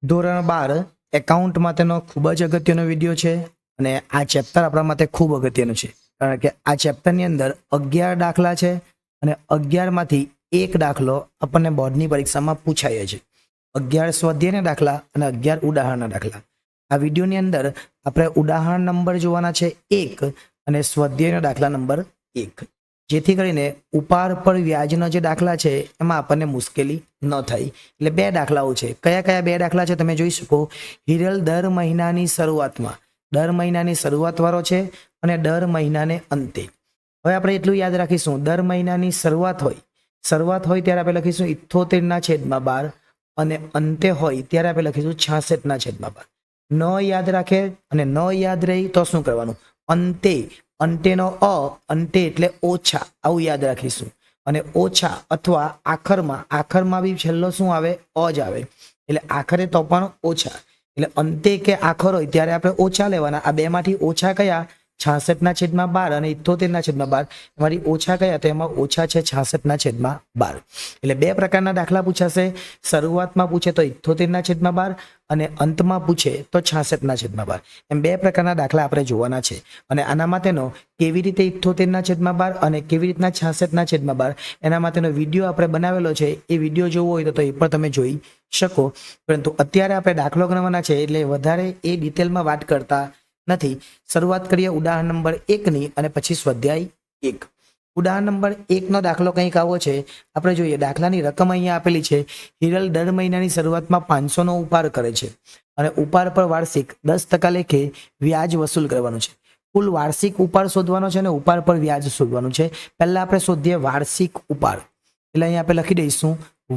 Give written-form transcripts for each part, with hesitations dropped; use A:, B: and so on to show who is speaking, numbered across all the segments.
A: ધોરણ 12 એકાઉન્ટ માટેનો ખૂબ જ અગત્યનો વિડીયો છે અને આ ચેપ્ટર આપણા માટે ખૂબ અગત્યનું છે કારણ કે આ ચેપ્ટરની અંદર 11 દાખલા છે અને 11 માંથી એક દાખલો આપણને બોર્ડની પરીક્ષામાં પૂછાય છે. 11 સ્વાધ્યાયના દાખલા અને 11 ઉદાહરણના દાખલા. આ વિડીયોની અંદર આપણે ઉદાહરણ નંબર જોવાના છે 1 અને સ્વાધ્યાયનો દાખલા નંબર 1, જેથી કરીને ઉપાર પર વ્યાજનો જે દાખલા છે એમાં આપણને મુશ્કેલી ન થાય. એટલે બે દાખલાઓ છે. કયા કયા બે દાખલા છે તમે જોઈ શકો. હિરલ દર મહિનાની શરૂઆત વાળો છે અને દર મહિનાને અંતે. હવે આપણે એટલું યાદ રાખીશું, દર મહિનાની શરૂઆત હોય ત્યારે આપણે લખીશું 78/12 અને અંતે હોય ત્યારે આપણે લખીશું 66/12. ન યાદ રાખે અને ન યાદ રહી તો શું કરવાનું? અંતેનો અંતે એટલે ઓછા, આવું યાદ રાખીશું. અને ઓછા અથવા આખરમાં બી છેલ્લો શું આવે? અ જ આવે. એટલે આખરે તો પણ ઓછા. એટલે અંતે કે આખર હોય ત્યારે આપણે ઓછા લેવાના. આ બે માંથી ઓછા કયા? 66/12 અને 78/12. એમાંથી ઓછા કયા? તો એમાં ઓછા છે 66/12. એટલે બે પ્રકારના દાખલા પૂછાશે. શરૂઆતમાં પૂછે તો 78/12 અને અંતમાં પૂછે તો 66/12. એમ બે પ્રકારના દાખલા આપણે જોવાના છે. અને આના માટેનો કેવી રીતે 78/12 અને કેવી રીતના 66/12 એના માટેનો વિડીયો આપણે બનાવેલો છે. એ વિડીયો જોવો હોય તો એ પણ તમે જોઈ શકો. પરંતુ અત્યારે આપણે દાખલો ગણવાના છે એટલે વધારે એ ડિટેલમાં વાત કરતા નથી. શરૂઆત કરીએ ઉદાહરણ નંબર 1ની અને પછી સ્વાધ્યાય 1. ઉદાહરણ નંબર 1નો દાખલો કંઈક આવો છે. આપણે જોઈએ, દાખલાની રકમ અહીંયા આપેલી છે. હિરલ દર મહિનાની શરૂઆતમાં 500નો ઉપાર કરે છે અને ઉપાર પર વાર્ષિક 10% લેખે વ્યાજ વસૂલ કરવાનું છે. કુલ વાર્ષિક ઉપાર શોધવાનો છે અને ઉપાર પર વ્યાજ શોધવાનું છે. પહેલા આપણે શોધીએ વાર્ષિક ઉપાર. એટલે અહીંયા આપણે લખી દઈશું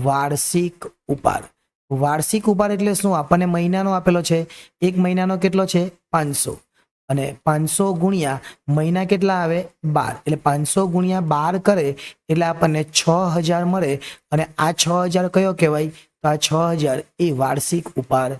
A: વાર્ષિક ઉપાર. વાર્ષિક ઉપાર એટલે શું? આપણને મહિનાનો આપેલો છે. એક મહિનાનો કેટલો છે? 500. અને 500 ગુણ્યા મહિના કેટલા આવે? 12. એટલે 500 ગુણ્યા 12 કરે એટલે આપણને 6000 મળે. અને આ 6000 કયો કહેવાય? તો આ 6000 એ વાર્ષિક ઉપાર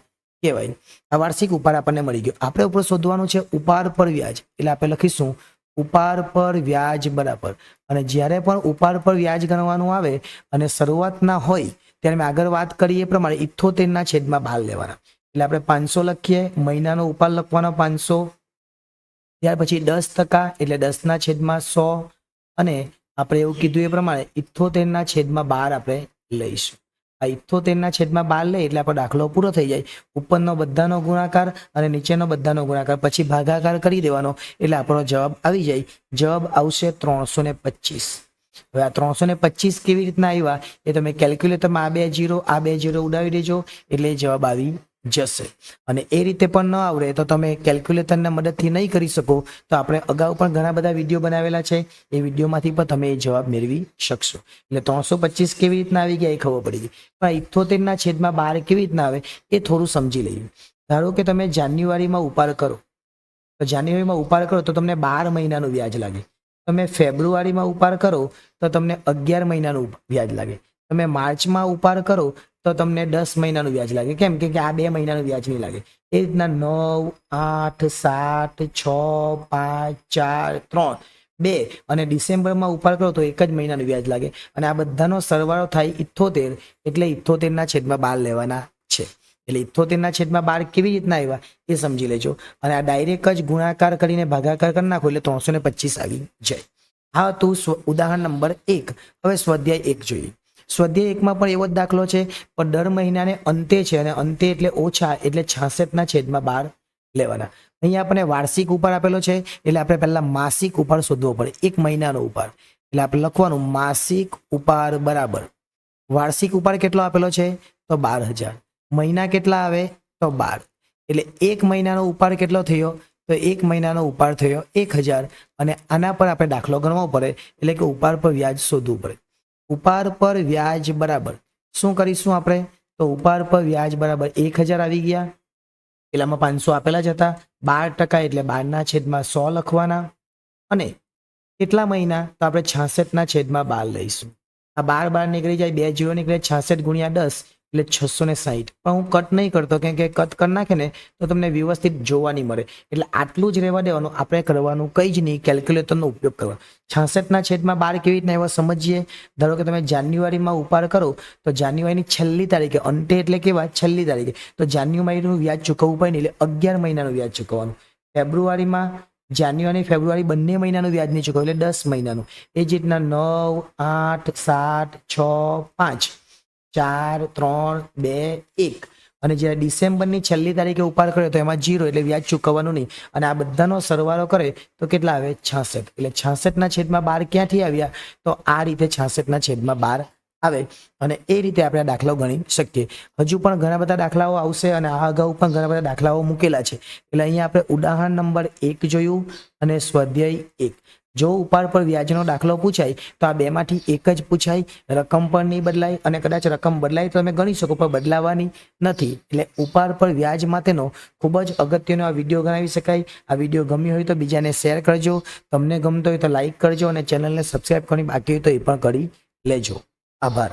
A: કહેવાય. આ વાર્ષિક ઉપાર આપણને મળી ગયો. આપણે ઉપર શોધવાનું છે ઉપાર પર વ્યાજ. એટલે આપણે લખીશું ઉપાર પર વ્યાજ બરાબર. અને જ્યારે પણ ઉપાર પર વ્યાજ ગણવાનું આવે અને શરૂઆત ના હોય ત્યારે મેં આગળ વાત કરી એ પ્રમાણે 78/12 લેવાના. એટલે આપણે 500 લખીએ, મહિનાનો ઉપાર લખવાનો 500, ત્યાર પછી 10% એટલે 10/100 અને આપણે એવું કીધું એ પ્રમાણે 78/12 આપણે લઈશું. આ 78/12 લઈએ એટલે આપણો દાખલો પૂરો થઈ જાય. ઉપરનો બધાનો ગુણાકાર અને નીચેનો બધાનો ગુણાકાર, પછી ભાગાકાર કરી દેવાનો એટલે આપણો જવાબ આવી જાય. જવાબ આવશે 325. હવે આ 325 કેવી રીતના આવ્યા એ તમે કેલ્ક્યુલેટરમાં આ બે 0 ઉડાવી દેજો એટલે જવાબ આવી જશે. અને એ રીતે પણ ન આવડે તો તમે કેલ્ક્યુલેટરના મદદથી નહીં કરી શકો તો આપણે અગાઉ પણ ઘણા બધા વિડીયો બનાવેલા છે. એ વિડીયોમાંથી પણ તમે એ જવાબ મેળવી શકશો. એટલે 325 કેવી રીતના આવી ગયા એ ખબર પડી ગઈ. પણ 78/12 કેવી રીતના આવે એ થોડું સમજી લઈએ. ધારો કે તમે જાન્યુઆરીમાં ઉપાર કરો તો તમને 12 મહિનાનું વ્યાજ લાગે. તમે ફેબ્રુઆરીમાં ઉપાર કરો તો તમને 11 મહિનાનું વ્યાજ લાગે. તમે માર્ચમાં ઉપાર કરો તો તમને 10 મહિનાનું વ્યાજ લાગે. કેમ કે આ 2 મહિનાનું વ્યાજ નહીં લાગે. એ રીતના 9, 8, 7, 6, 5, 4, 3, 2 અને ડિસેમ્બરમાં ઉપાર કરો તો એક જ મહિનાનું વ્યાજ લાગે. અને આ બધાનો સરવાળો થાય 78 એટલે 78/12 લેવાના છે. એટલે 78/12 કેવી રીતના આવ્યા એ સમજી લેજો. અને આ ડાયરેક્ટ જ ગુણાકાર કરીને ભાગાકાર કરી નાખો એટલે 325 આવી જાય. આ હતું ઉદાહરણ નંબર 1. હવે સ્વાધ્યાય 1 જોઈએ. સ્વાધ્યાય 1માં પણ એવો જ દાખલો છે, પણ દર મહિનાને અંતે છે અને અંતે એટલે ઓછા એટલે 66/12 લેવાના. અહીંયા આપણે વાર્ષિક ઉપાર આપેલો છે એટલે આપણે પહેલા માસિક ઉપાર શોધવો પડે. એક મહિનાનો ઉપાર એટલે આપણે લખવાનું માસિક ઉપાર બરાબર વાર્ષિક ઉપાર કેટલો આપેલો છે? તો 12000. મહિના કેટલા આવે? તો 12. એટલે એક મહિનાનો ઉપાર કેટલો થયો? તો એક મહિનાનો ઉપાર થયો 1000. અને આના પર આપણે દાખલો ગણવો પડે એટલે કે ઉપાર પર વ્યાજ શોધવું પડે. ઉપાર પર વ્યાજ બરાબર શું કરીશું આપણે? તો ઉપાર પર વ્યાજ બરાબર 1000 આવી ગયા. પેલામાં 500 આપેલા જ હતા. 12% એટલે 12/100 લખવાના. અને કેટલા મહિના? તો આપણે 66/12 લઈશું. આ 12 નીકળી જાય, 2 0 નીકળે. 66 × 10 એટલે 660. પણ હું કટ નહીં કરતો કેમ કે કટ કરી નાખે ને તો તમને વ્યવસ્થિત જોવા નહીં મળે, એટલે આટલું જ રહેવા દેવાનું. આપણે કરવાનું કંઈ જ નહીં, કેલ્ક્યુલેટરનો ઉપયોગ કરવાનો. 66/12 કેવી રીતના એવા સમજીએ. ધારો કે તમે જાન્યુઆરીમાં ઉપાડ કરો તો જાન્યુઆરીની છેલ્લી તારીખે, અંતે એટલે કેવા છેલ્લી તારીખે, તો જાન્યુઆરીનું વ્યાજ ચૂકવવું પડે ને, એટલે 11 મહિનાનું વ્યાજ ચૂકવવાનું. ફેબ્રુઆરીમાં જાન્યુઆરી ફેબ્રુઆરી બંને મહિનાનું વ્યાજ નહીં ચૂકવ્યું એટલે 10 મહિનાનું. એ જ રીતના 9, 8, 7, 6, 5, 4, 3, 2, 1. અને જ્યારે ડિસેમ્બરની છેલ્લી તારીખે ઉપાડ કર્યો તો એમાં 0 એટલે વ્યાજ ચૂકવવાનું નહીં. અને આ બધાનો સરવાળો કરે તો કેટલા આવે? 66. એટલે 66/12 ક્યાંથી આવ્યા? તો આ રીતે 66/12 આવે. અને એ રીતે આપણે આ દાખલાઓ ગણી શકીએ. હજુ પણ ઘણા બધા દાખલાઓ આવશે અને આ અગાઉ પણ ઘણા બધા દાખલાઓ મૂકેલા છે. એટલે અહીંયા આપણે ઉદાહરણ નંબર 1 જોયું અને સ્વાધ્યાય 1. જો ઉપાડ પર વ્યાજનો દાખલો પૂછાય તો આ બેમાંથી એક જ પૂછાય, રકમ પણ નહીં બદલાય, અને કદાચ રકમ બદલાય તો તમે ગણી શકો પણ બદલાવાની નથી. એટલે ઉપાડ પર વ્યાજ માટેનો ખૂબ જ અગત્યનો આ વિડીયો ગણાવી શકાય. આ વિડીયો ગમ્યો હોય તો બીજાને શેર કરજો, તમને ગમતો હોય તો લાઈક કરજો, અને ચેનલને સબસ્ક્રાઈબ કરવાની બાકી હોય તો એ પણ કરી લેજો. આભાર.